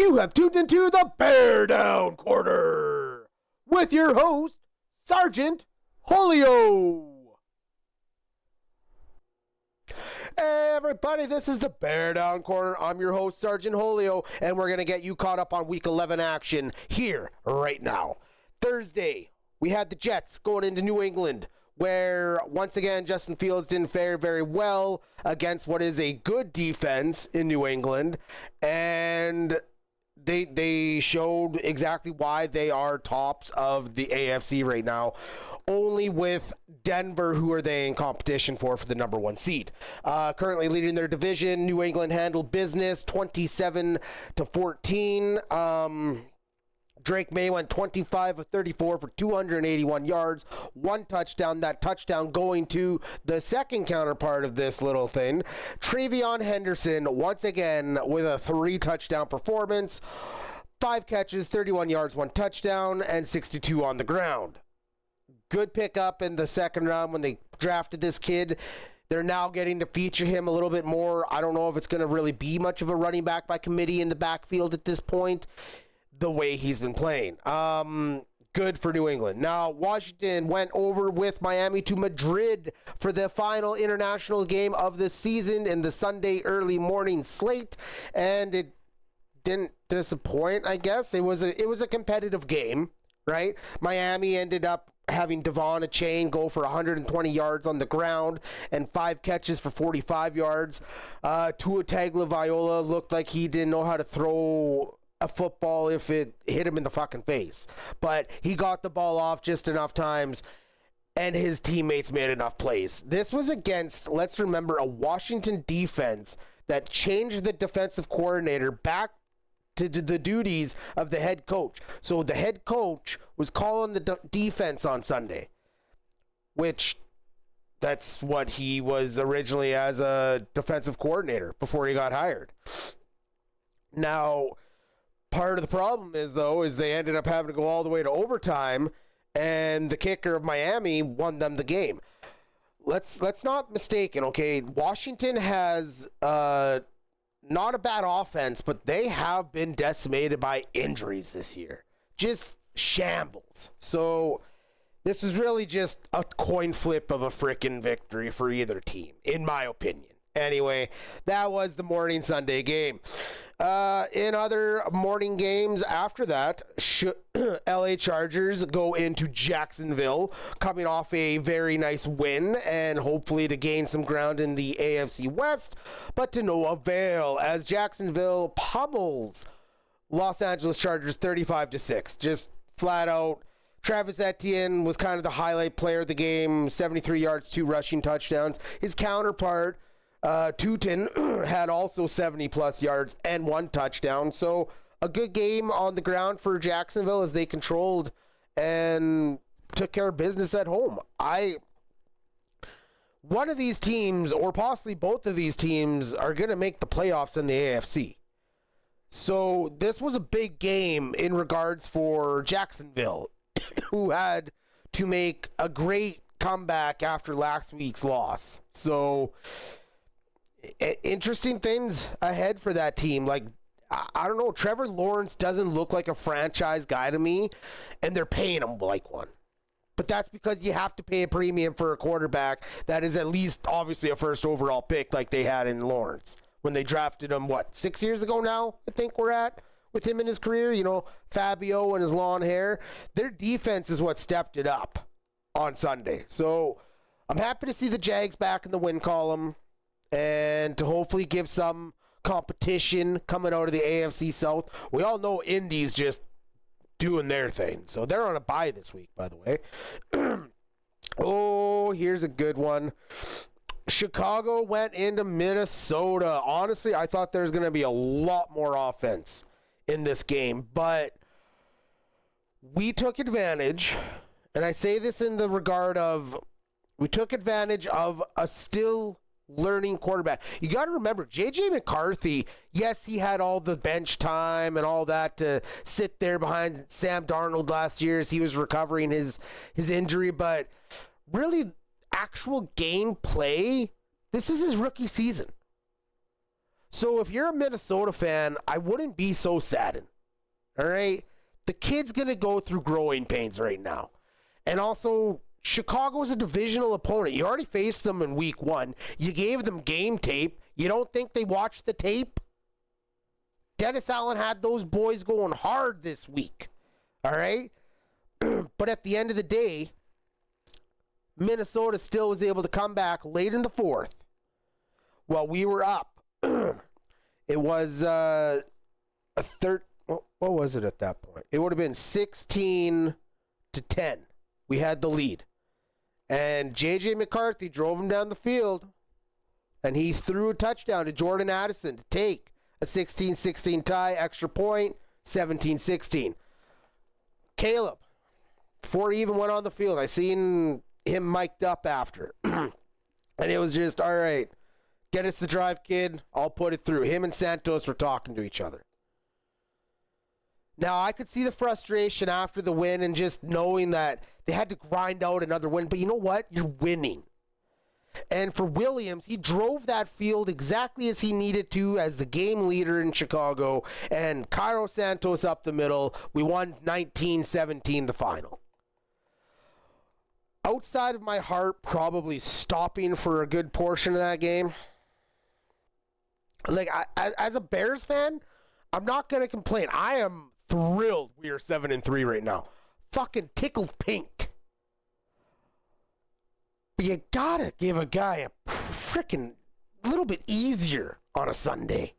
You have tuned into the BearDown Corner with your host, Sergeant Holio. Hey everybody, this is the BearDown Corner. I'm your host, Sergeant Holio, and we're going to get you caught up on Week 11 action here, right now. Thursday, we had the Jets going into New England, where, once again, Justin Fields didn't fare very well against what is a good defense in New England, and they showed exactly why they are tops of the AFC right now, only with Denver, who are they in competition for the number one seed. Currently leading their division, New England handled business 27-14. Drake May went 25 of 34 for 281 yards, one touchdown. That touchdown going to the second counterpart of this little thing, Travion Henderson, once again with a 3-touchdown performance, 5 catches, 31 yards, 1 touchdown, and 62 on the ground. Good pickup in the second round when they drafted this kid. They're now getting to feature him a little bit more. I don't know if it's going to really be much of a running back by committee in the backfield at this point, the way he's been playing. Good for New England. Now, Washington went over with Miami to Madrid for the final international game of the season in the Sunday early morning slate, and it didn't disappoint, I guess. It was a competitive game, right? Miami ended up having Devon Achane go for 120 yards on the ground and 5 catches for 45 yards. Tua Tagovailoa looked like he didn't know how to throw a football if it hit him in the fucking face, but he got the ball off just enough times and his teammates made enough plays. This was against, let's remember, a Washington defense that changed the defensive coordinator back to the duties of the head coach. So the head coach was calling the defense on Sunday, which that's what he was originally as a defensive coordinator before he got hired. Now, part of the problem is they ended up having to go all the way to overtime, and the kicker of Miami won them the game. Let's not mistaken, okay? Washington has not a bad offense, but they have been decimated by injuries this year. Just shambles. So this was really just a coin flip of a freaking victory for either team, in my opinion. Anyway, that was the morning Sunday game. In other morning games after that, LA Chargers go into Jacksonville, coming off a very nice win and hopefully to gain some ground in the AFC West, but to no avail as Jacksonville pummels Los Angeles Chargers 35-6. Just flat out. Travis Etienne was kind of the highlight player of the game, 73 yards, 2 rushing touchdowns. His counterpart, Tootin, had also 70-plus yards and 1 touchdown. So a good game on the ground for Jacksonville as they controlled and took care of business at home. One of these teams, or possibly both of these teams, are going to make the playoffs in the AFC. So this was a big game in regards for Jacksonville, who had to make a great comeback after last week's loss. So interesting things ahead for that team. Like, I don't know, Trevor Lawrence doesn't look like a franchise guy to me, and they're paying him like one. But that's because you have to pay a premium for a quarterback that is at least obviously a first overall pick like they had in Lawrence when they drafted him, 6 years ago now, I think we're at, with him in his career, Fabio and his long hair. Their defense is what stepped it up on Sunday. So I'm happy to see the Jags back in the win column, and to hopefully give some competition coming out of the AFC South. We all know Indy's just doing their thing. So they're on a bye this week, by the way. Oh, here's a good one. Chicago went into Minnesota. Honestly, I thought there was going to be a lot more offense in this game, but we took advantage, and I say this in the regard of we took advantage of a still learning quarterback. You got to remember, J.J. McCarthy, yes, he had all the bench time and all that to sit there behind Sam Darnold last year as he was recovering his injury, but really actual game play, this is his rookie season. So if you're a Minnesota fan, I wouldn't be so saddened. All right? The kid's going to go through growing pains right now. And also, Chicago is a divisional opponent. You already faced them in week 1. You gave them game tape. You don't think they watched the tape? Dennis Allen had those boys going hard this week. All right? But at the end of the day, Minnesota still was able to come back late in the 4th while we were up. It was a third. What was it at that point? It would have been 16-10. We had the lead. And J.J. McCarthy drove him down the field, and he threw a touchdown to Jordan Addison to take a 16-16 tie, extra point, 17-16. Caleb, before he even went on the field, I seen him mic'd up after. And it was just, all right, get us the drive, kid. I'll put it through. Him and Santos were talking to each other. Now, I could see the frustration after the win and just knowing that they had to grind out another win. But you know what? You're winning. And for Williams, he drove that field exactly as he needed to as the game leader in Chicago. And Cairo Santos up the middle. We won 19-17 the final. Outside of my heart probably stopping for a good portion of that game, like as a Bears fan, I'm not going to complain. I am thrilled we are 7-3 right now. Fucking tickled pink. But you gotta give a guy a freaking little bit easier on a Sunday.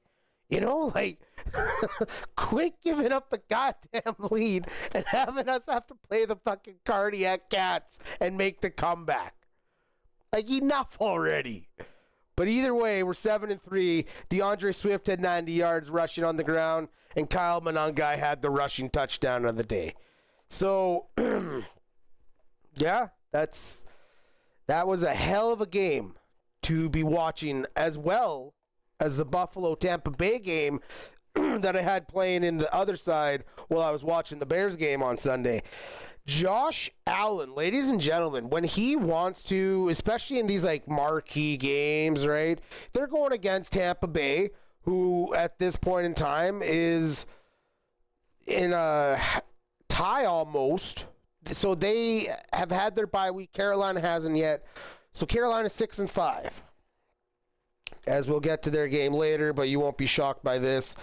You know, like, quit giving up the goddamn lead and having us have to play the fucking cardiac cats and make the comeback. Like, enough already. But either way, we're 7-3. DeAndre Swift had 90 yards rushing on the ground, and Kyle Monangai had the rushing touchdown of the day. So, yeah, that was a hell of a game to be watching, as well as the Buffalo-Tampa Bay game that I had playing in the other side while I was watching the Bears game on Sunday. Josh Allen, ladies and gentlemen, when he wants to, especially in these like marquee games, right? They're going against Tampa Bay, who at this point in time is in a tie almost. So they have had their bye week. Carolina hasn't yet. So Carolina's 6-5. As we'll get to their game later, but you won't be shocked by this.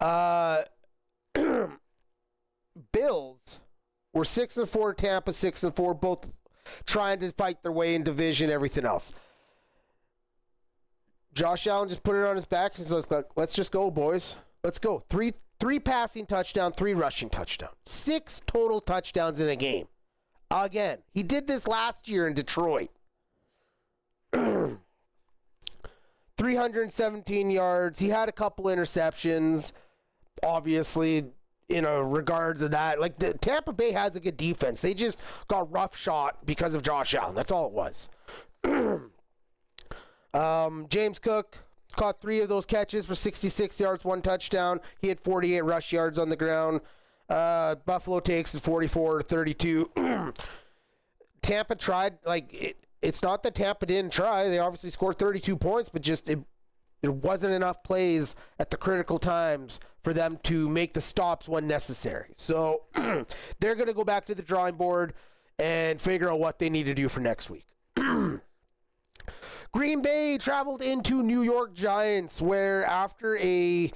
Bills were 6-4, Tampa 6-4, both trying to fight their way in division, everything else. Josh Allen just put it on his back and says, let's just go, boys. Let's go. Three passing touchdowns, 3 rushing touchdowns. 6 total touchdowns in a game. Again, he did this last year in Detroit. 317 yards. He had a couple interceptions, obviously, in a regards of that. Like, the Tampa Bay has a good defense. They just got rough shot because of Josh Allen. That's all it was. James Cook caught 3 of those catches for 66 yards, 1 touchdown. He had 48 rush yards on the ground. Buffalo takes it 44-32. Tampa tried, like, it's not that Tampa didn't try. They obviously scored 32 points, but just there wasn't enough plays at the critical times for them to make the stops when necessary. So they're going to go back to the drawing board and figure out what they need to do for next week. Green Bay traveled into New York Giants, where after a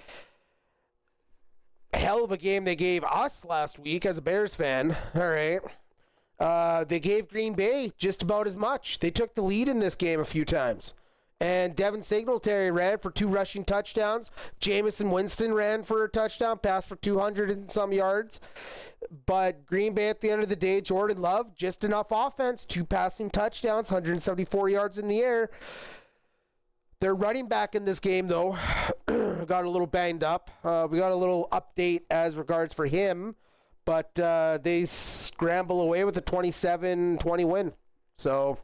hell of a game they gave us last week as a Bears fan, all right, they gave Green Bay just about as much. They took the lead in this game a few times. And Devin Singletary ran for 2 rushing touchdowns. Jameson Winston ran for a touchdown, passed for 200 and some yards. But Green Bay, at the end of the day, Jordan Love, just enough offense, 2 passing touchdowns, 174 yards in the air. Their running back in this game, though, got a little banged up. We got a little update as regards for him. But they scramble away with a 27-20 win. So,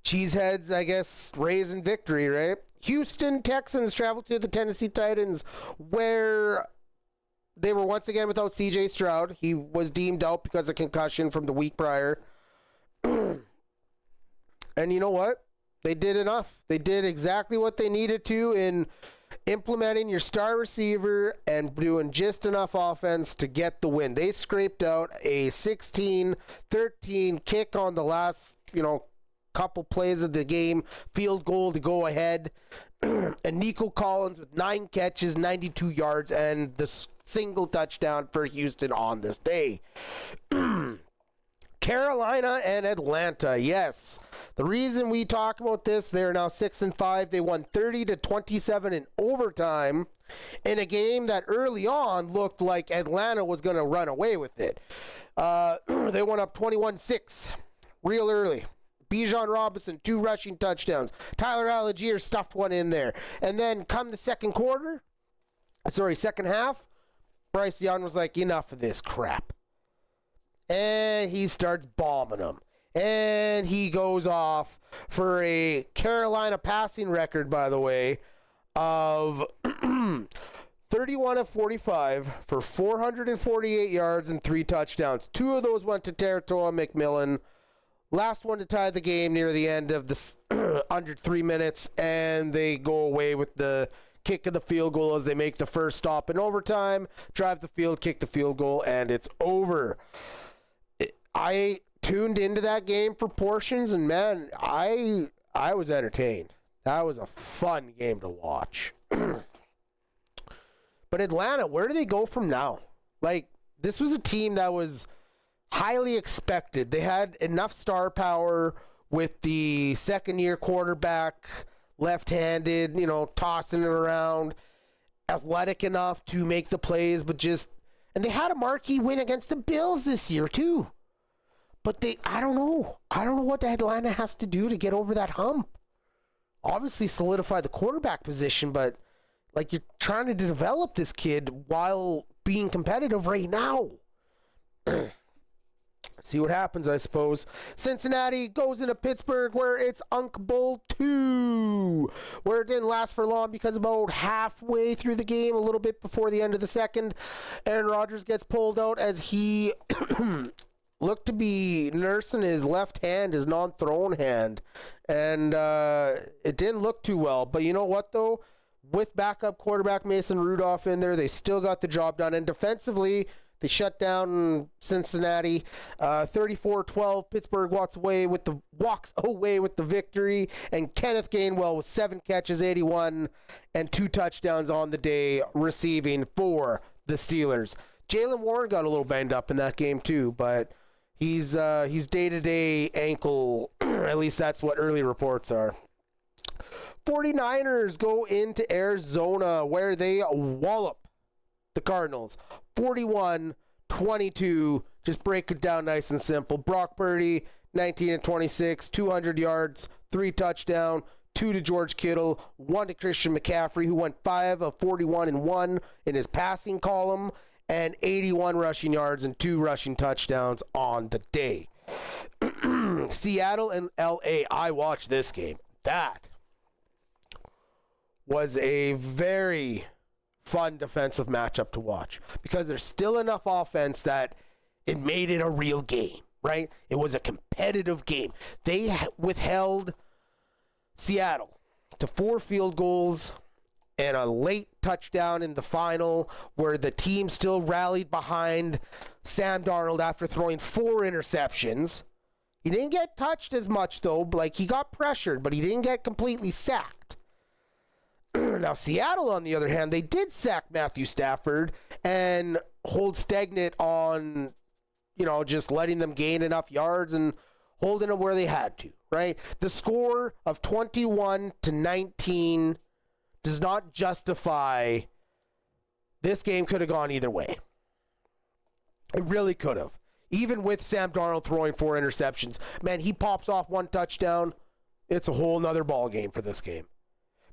Cheeseheads, I guess, raising victory, right? Houston Texans traveled to the Tennessee Titans, where they were once again without C.J. Stroud. He was deemed out because of concussion from the week prior. And you know what? They did enough. They did exactly what they needed to in implementing your star receiver and doing just enough offense to get the win. They scraped out a 16-13 kick on the last, couple plays of the game, field goal to go ahead. And Nico Collins with 9 catches, 92 yards, and the single touchdown for Houston on this day. Carolina and Atlanta, yes. The reason we talk about this, they're now 6-5. They won 30-27 in overtime in a game that early on looked like Atlanta was going to run away with it. They went up 21-6 real early. Bijan Robinson, 2 rushing touchdowns. Tyler Algier stuffed one in there. And then come the second half, Bryce Young was like, enough of this crap. And he starts bombing them. And he goes off for a Carolina passing record, by the way, of 31 of 45 for 448 yards and 3 touchdowns. 2 of those went to Teratoa McMillan. Last one to tie the game near the end of the under 3 minutes, and they go away with the kick of the field goal as they make the first stop in overtime, drive the field, kick the field goal, and it's over. I tuned into that game for portions, and man, I was entertained. That was a fun game to watch. But Atlanta, where do they go from now? Like, this was a team that was highly expected. They had enough star power with the second-year quarterback, left-handed, tossing it around, athletic enough to make the plays, and they had a marquee win against the Bills this year too. But I don't know what Atlanta has to do to get over that hump. Obviously solidify the quarterback position, but like, you're trying to develop this kid while being competitive right now. See what happens, I suppose. Cincinnati goes into Pittsburgh, where it's Unk Bowl 2, where it didn't last for long because about halfway through the game, a little bit before the end of the second, Aaron Rodgers gets pulled out as he looked to be nursing his left hand, his non-thrown hand, and it didn't look too well. But you know what, though? With backup quarterback Mason Rudolph in there, they still got the job done. And defensively, they shut down Cincinnati 34-12. Pittsburgh walks away with the victory. And Kenneth Gainwell with 7 catches, 81, and 2 touchdowns on the day, receiving for the Steelers. Jaylen Warren got a little banged up in that game too, but he's day-to-day ankle. At least that's what early reports are. 49ers go into Arizona, where they wallop the Cardinals 41-22. Just break it down nice and simple. Brock Purdy, 19-26, 200 yards, 3 touchdowns, 2 to George Kittle, 1 to Christian McCaffrey, who went 5 of 41 and 1 in his passing column, and 81 rushing yards and 2 rushing touchdowns on the day. Seattle and LA, I watched this game. That was a very fun defensive matchup to watch, because there's still enough offense that it made it a real game, right? It was a competitive game. They withheld Seattle to 4 field goals and a late touchdown in the final, where the team still rallied behind Sam Darnold after throwing 4 interceptions. He didn't get touched as much, though. Like, he got pressured, but he didn't get completely sacked. Now, Seattle, on the other hand, they did sack Matthew Stafford and hold stagnant on, just letting them gain enough yards and holding them where they had to, right? The score of 21-19 does not justify this game. Could have gone either way. It really could have. Even with Sam Darnold throwing 4 interceptions. Man, he pops off 1 touchdown. It's a whole nother ball game for this game.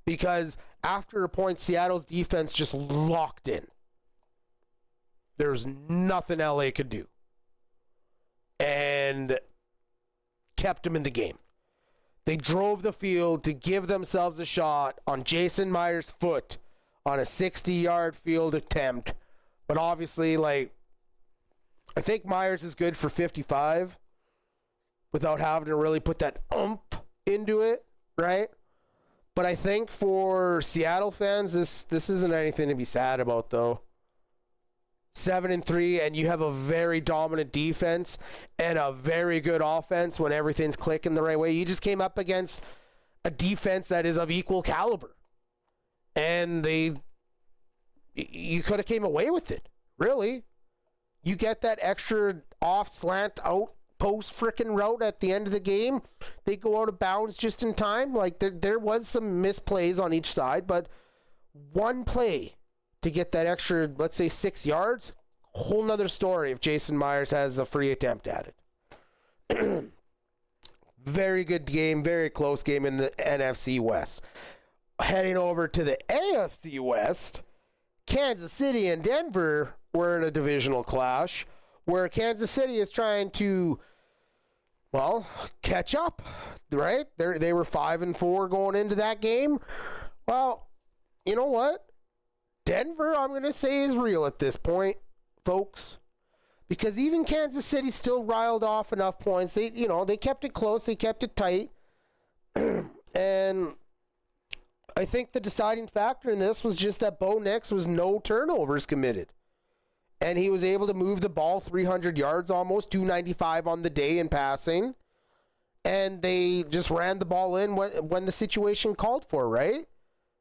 Because after a point, Seattle's defense just locked in. There's nothing LA could do. And kept him in the game. They drove the field to give themselves a shot on Jason Myers' foot on a 60-yard field attempt. But obviously, I think Myers is good for 55 without having to really put that oomph into it. right? But I think for Seattle fans, this isn't anything to be sad about, though. 7-3, and you have a very dominant defense and a very good offense when everything's clicking the right way. You just came up against a defense that is of equal caliber, and you could have came away with it. Really, you get that extra off slant out post freaking route at the end of the game. They go out of bounds just in time. Like there was some misplays on each side, but one play to get that extra, let's say 6 yards, whole nother story if Jason Myers has a free attempt at it. Very good game, very close game in the NFC West. Heading over to the AFC West, Kansas City and Denver were in a divisional clash where Kansas City is trying to, well, catch up, right? They were 5-4 going into that game. Well, you know what? Denver, I'm going to say, is real at this point, folks, because even Kansas City still riled off enough points. They kept it close, they kept it tight, and I think the deciding factor in this was just that Bo Nix was no turnovers committed, and he was able to move the ball 300 yards, almost 295 on the day in passing, and they just ran the ball in when the situation called for, right?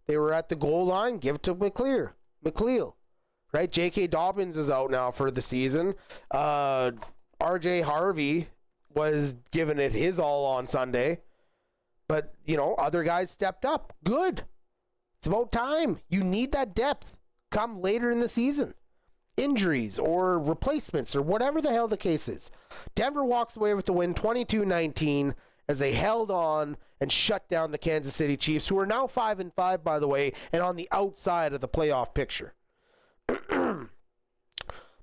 They were at the goal line. Give it to McLeal, right? J.K. Dobbins is out now for the season. R.J. Harvey was giving it his all on Sunday. But, other guys stepped up. Good. It's about time. You need that depth come later in the season. Injuries or replacements or whatever the hell the case is. Denver walks away with the win 22-19 as they held on and shut down the Kansas City Chiefs, who are now 5-5, by the way, and on the outside of the playoff picture.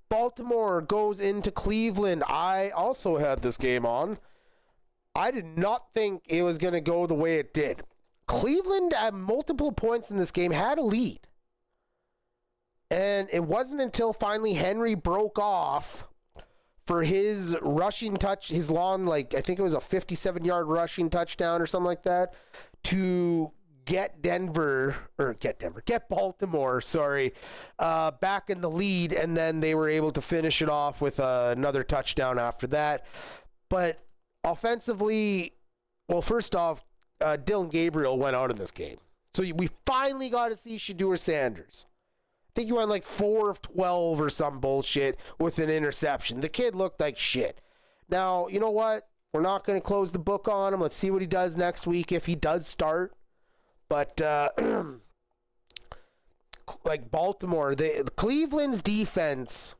Baltimore goes into Cleveland. I also had this game on. I did not think it was going to go the way it did. Cleveland, at multiple points in this game, had a lead. And it wasn't until finally Henry broke off for his rushing touch, his long, I think it was a 57-yard rushing touchdown or something like that, to get Baltimore, back in the lead, and then they were able to finish it off with another touchdown after that. But offensively, well, first off, Dylan Gabriel went out in this game. So we finally got to see Shedeur Sanders. I think he went 4 of 12 or some bullshit with an interception. The kid looked like shit. Now, you know what? We're not going to close the book on him. Let's see what he does next week if he does start. But, Baltimore, Cleveland's defense,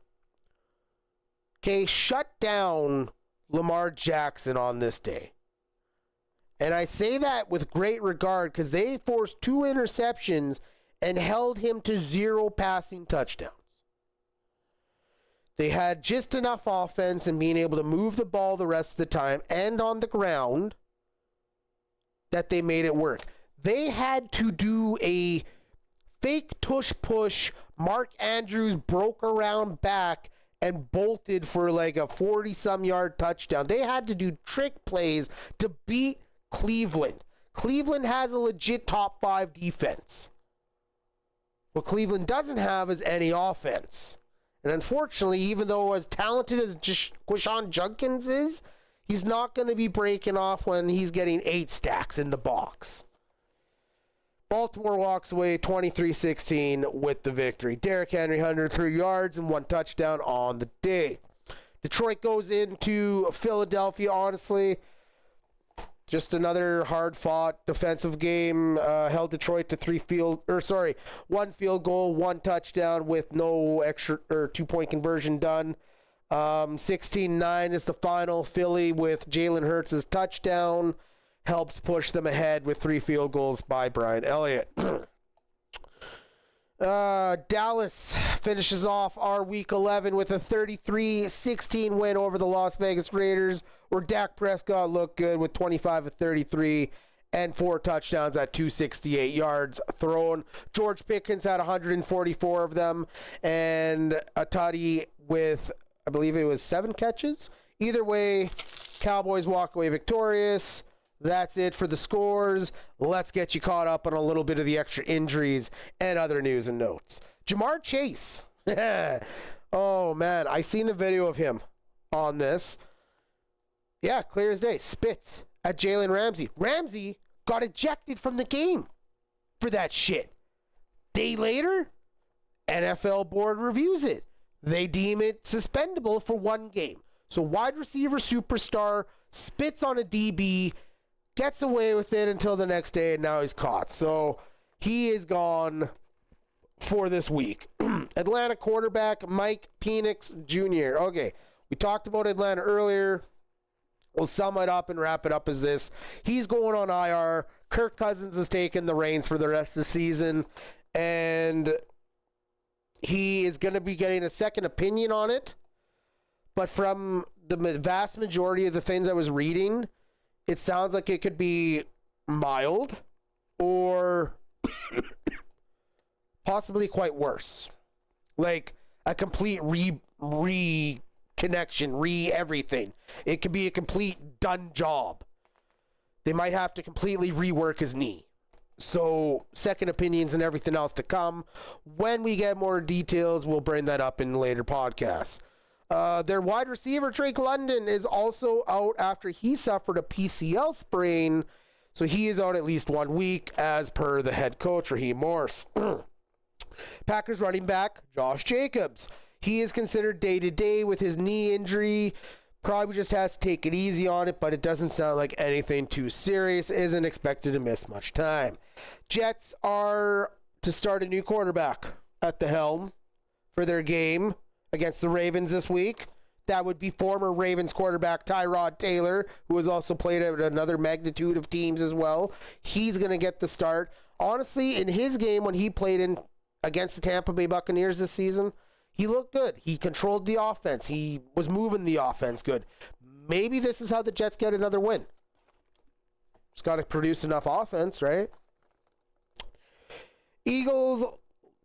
shut down Lamar Jackson on this day. And I say that with great regard because they forced 2 interceptions and held him to 0 passing touchdowns. They had just enough offense and being able to move the ball the rest of the time and on the ground that they made it work. They had to do a fake tush push. Mark Andrews broke around back and bolted for a 40-some yard touchdown. They had to do trick plays to beat Cleveland. Cleveland has a legit top 5 defense. What Cleveland doesn't have is any offense. And unfortunately, even though as talented as Quishon Judkins is, he's not going to be breaking off when he's getting 8 stacks in the box. Baltimore walks away 23-16 with the victory. Derrick Henry, 103 yards and 1 touchdown on the day. Detroit goes into Philadelphia, honestly. Just another hard-fought defensive game. Held Detroit to 1 field goal, 1 touchdown with no extra or 2-point conversion done. 16-9 is the final. Philly with Jalen Hurts' touchdown helps push them ahead with 3 field goals by Brian Elliott. Dallas finishes off our Week 11 with a 33-16 win over the Las Vegas Raiders, where Dak Prescott looked good with 25 of 33 and 4 touchdowns at 268 yards thrown. George Pickens had 144 of them, and a tutty with, I believe it was 7 catches. Either way, Cowboys walk away victorious. that's it for the scores. Let's get you caught up on a little bit of the extra injuries and other news and notes. Jamar Chase. Oh, man. I seen a video of him on this. Yeah, clear as day. Spits at Jalen Ramsey. Ramsey got ejected from the game for that shit. Day later, NFL board reviews it. They deem it suspendable for 1 game. So wide receiver superstar spits on a DB, gets away with it until the next day, and now he's caught. So he is gone for this week. Atlanta quarterback Mike Penix Jr. Okay, we talked about Atlanta earlier. We'll sum it up and wrap it up as this. He's going on IR. Kirk Cousins is taking the reins for the rest of the season, and he is going to be getting a second opinion on it. But from the vast majority of the things I was reading, it sounds like it could be mild or possibly quite worse. Like a complete reconnection, everything. It could be a complete done job. They might have to completely rework his knee. So, second opinions and everything else to come. When we get more details, we'll bring that up in later podcasts. Their wide receiver, Drake London, is also out after he suffered a PCL sprain. So, he is out at least 1 week, as per the head coach, Raheem Morris. Packers running back, Josh Jacobs. He is considered day-to-day with his knee injury. Probably just has to take it easy on it, but it doesn't sound like anything too serious. Isn't expected to miss much time. Jets are to start a new quarterback at the helm for their game against the Ravens this week. That would be former Ravens quarterback Tyrod Taylor, who has also played at another magnitude of teams as well. He's going to get the start. Honestly, in his game when he played in against the Tampa Bay Buccaneers this season, he looked good. He controlled the offense. He was moving the offense good. Maybe this is how the Jets get another win. Just got to produce enough offense, right? Eagles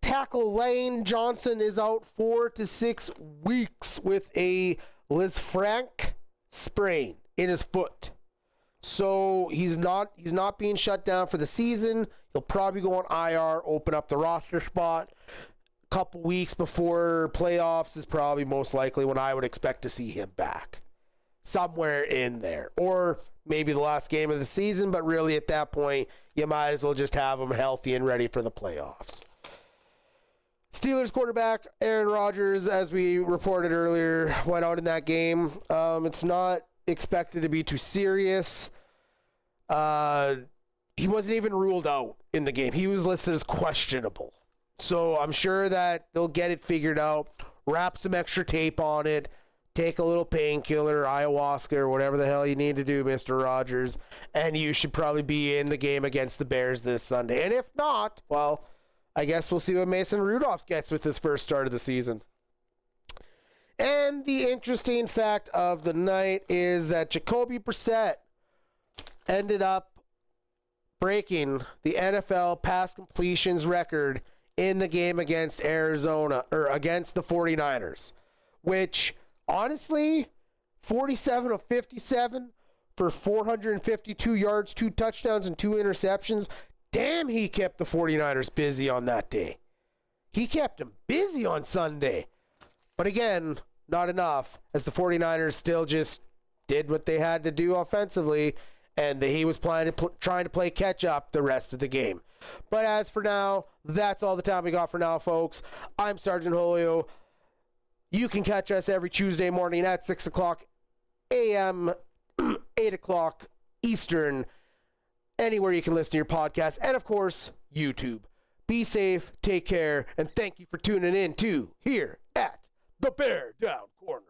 tackle Lane Johnson is out 4 to 6 weeks with a Lisfranc sprain in his foot. So he's not being shut down for the season. He'll probably go on IR, open up the roster spot. Couple weeks before playoffs is probably most likely when I would expect to see him back. Somewhere in there. Or maybe the last game of the season, but really at that point, you might as well just have him healthy and ready for the playoffs. Steelers quarterback Aaron Rodgers, as we reported earlier, went out in that game. It's not expected to be too serious. He wasn't even ruled out in the game. He was listed as questionable. So I'm sure that they'll get it figured out, wrap some extra tape on it, take a little painkiller, ayahuasca, or whatever the hell you need to do, Mr. Rogers, and you should probably be in the game against the Bears this Sunday. And if not, well, I guess we'll see what Mason Rudolph gets with his first start of the season. And the interesting fact of the night is that Jacoby Brissett ended up breaking the NFL pass completions record in the game against Arizona, or against the 49ers, which, honestly, 47 of 57 for 452 yards, 2 touchdowns, and 2 interceptions. Damn, he kept the 49ers busy on that day. He kept them busy on Sunday. But again, not enough, as the 49ers still just did what they had to do offensively, and he was trying to play catch up the rest of the game. But as for now, that's all the time we got for now, folks. I'm Sergeant Julio. You can catch us every Tuesday morning at 6 o'clock a.m., 8 o'clock Eastern, anywhere you can listen to your podcast, and of course, YouTube. Be safe, take care, and thank you for tuning in to here at the BearDown Corner.